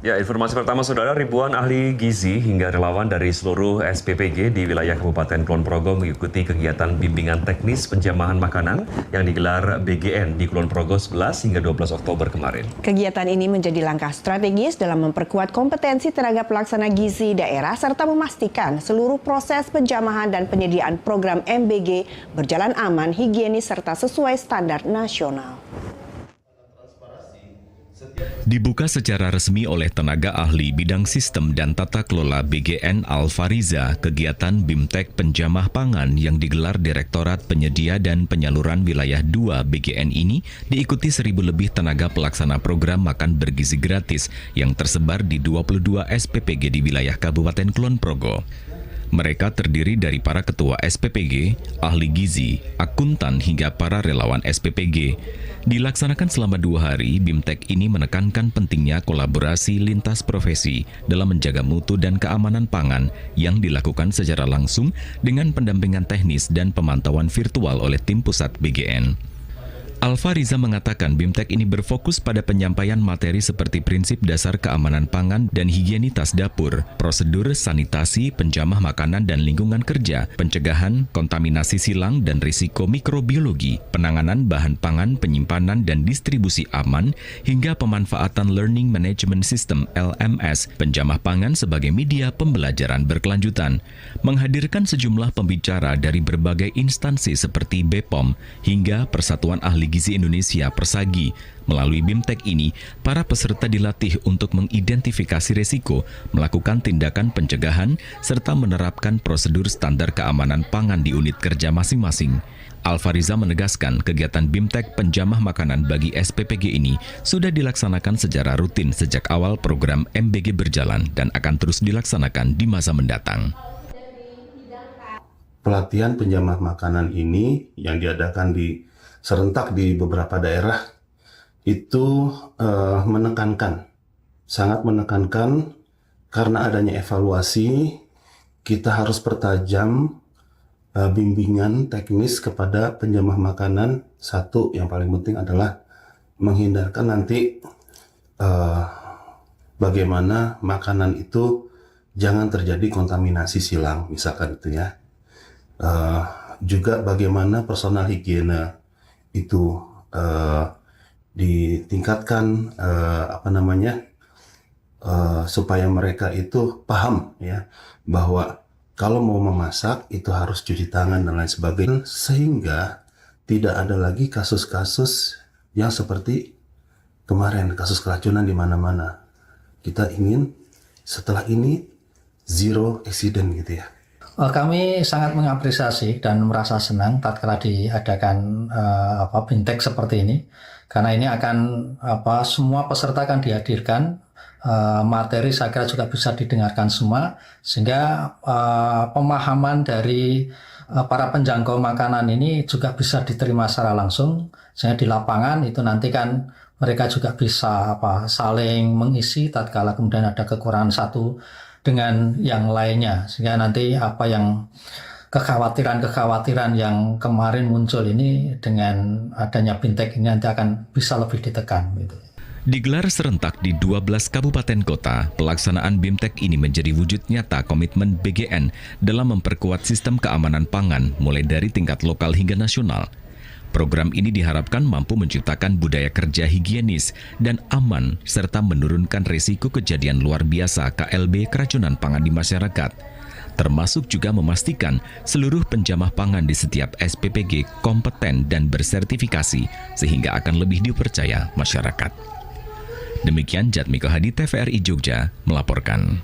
Ya, informasi pertama saudara, ribuan ahli gizi hingga relawan dari seluruh SPPG di wilayah Kabupaten Kulon Progo mengikuti kegiatan bimbingan teknis penjamahan makanan yang digelar BGN di Kulon Progo 11 hingga 12 Oktober kemarin. Kegiatan ini menjadi langkah strategis dalam memperkuat kompetensi tenaga pelaksana gizi daerah serta memastikan seluruh proses penjamahan dan penyediaan program MBG berjalan aman, higienis serta sesuai standar nasional. Dibuka secara resmi oleh tenaga ahli bidang sistem dan tata kelola BGN Al-Fariza, kegiatan BIMTEK Penjamah Pangan yang digelar Direktorat Penyedia dan Penyaluran Wilayah 2 BGN ini diikuti 1.000 lebih tenaga pelaksana program makan bergizi gratis yang tersebar di 22 SPPG di wilayah Kabupaten Kulon Progo. Mereka terdiri dari para ketua SPPG, ahli gizi, akuntan hingga para relawan SPPG. Dilaksanakan selama 2 hari, BIMTEK ini menekankan pentingnya kolaborasi lintas profesi dalam menjaga mutu dan keamanan pangan yang dilakukan secara langsung dengan pendampingan teknis dan pemantauan virtual oleh tim pusat BGN. Al-Fariza mengatakan BIMTEK ini berfokus pada penyampaian materi seperti prinsip dasar keamanan pangan dan higienitas dapur, prosedur sanitasi, penjamah makanan dan lingkungan kerja, pencegahan kontaminasi silang dan risiko mikrobiologi, penanganan bahan pangan, penyimpanan dan distribusi aman, hingga pemanfaatan Learning Management System LMS, penjamah pangan sebagai media pembelajaran berkelanjutan, menghadirkan sejumlah pembicara dari berbagai instansi seperti BPOM hingga Persatuan Ahli Gizi Indonesia Persagi. Melalui BIMTEK ini, para peserta dilatih untuk mengidentifikasi risiko, melakukan tindakan pencegahan, serta menerapkan prosedur standar keamanan pangan di unit kerja masing-masing. Al-Fariza menegaskan kegiatan BIMTEK Penjamah Makanan bagi SPPG ini sudah dilaksanakan secara rutin sejak awal program MBG berjalan dan akan terus dilaksanakan di masa mendatang. Pelatihan penjamah makanan ini yang diadakan serentak di beberapa daerah itu sangat menekankan karena adanya evaluasi, kita harus pertajam bimbingan teknis kepada penjamah makanan. Satu yang paling penting adalah menghindarkan nanti bagaimana makanan itu jangan terjadi kontaminasi silang, misalkan itu ya. Juga bagaimana personal higiene itu ditingkatkan supaya mereka itu paham ya bahwa kalau mau memasak itu harus cuci tangan dan lain sebagainya, sehingga tidak ada lagi kasus-kasus yang seperti kemarin, kasus keracunan di mana-mana. Kita ingin setelah ini zero accident gitu ya. Kami sangat mengapresiasi dan merasa senang tatkala diadakan BIMTEK seperti ini, karena ini akan semua peserta akan dihadirkan, materi saya kira juga bisa didengarkan semua, sehingga pemahaman dari para penjangkau makanan ini juga bisa diterima secara langsung, sehingga di lapangan itu nanti kan mereka juga bisa saling mengisi tatkala kemudian ada kekurangan satu dengan yang lainnya, sehingga nanti apa yang kekhawatiran yang kemarin muncul ini dengan adanya BIMTEK ini nanti akan bisa lebih ditekan gitu. Digelar serentak di 12 kabupaten kota, pelaksanaan BIMTEK ini menjadi wujud nyata komitmen BGN dalam memperkuat sistem keamanan pangan mulai dari tingkat lokal hingga nasional. Program ini diharapkan mampu menciptakan budaya kerja higienis dan aman serta menurunkan risiko kejadian luar biasa KLB keracunan pangan di masyarakat. Termasuk juga memastikan seluruh penjamah pangan di setiap SPPG kompeten dan bersertifikasi sehingga akan lebih dipercaya masyarakat. Demikian Jatmiko Hadi TVRI Jogja melaporkan.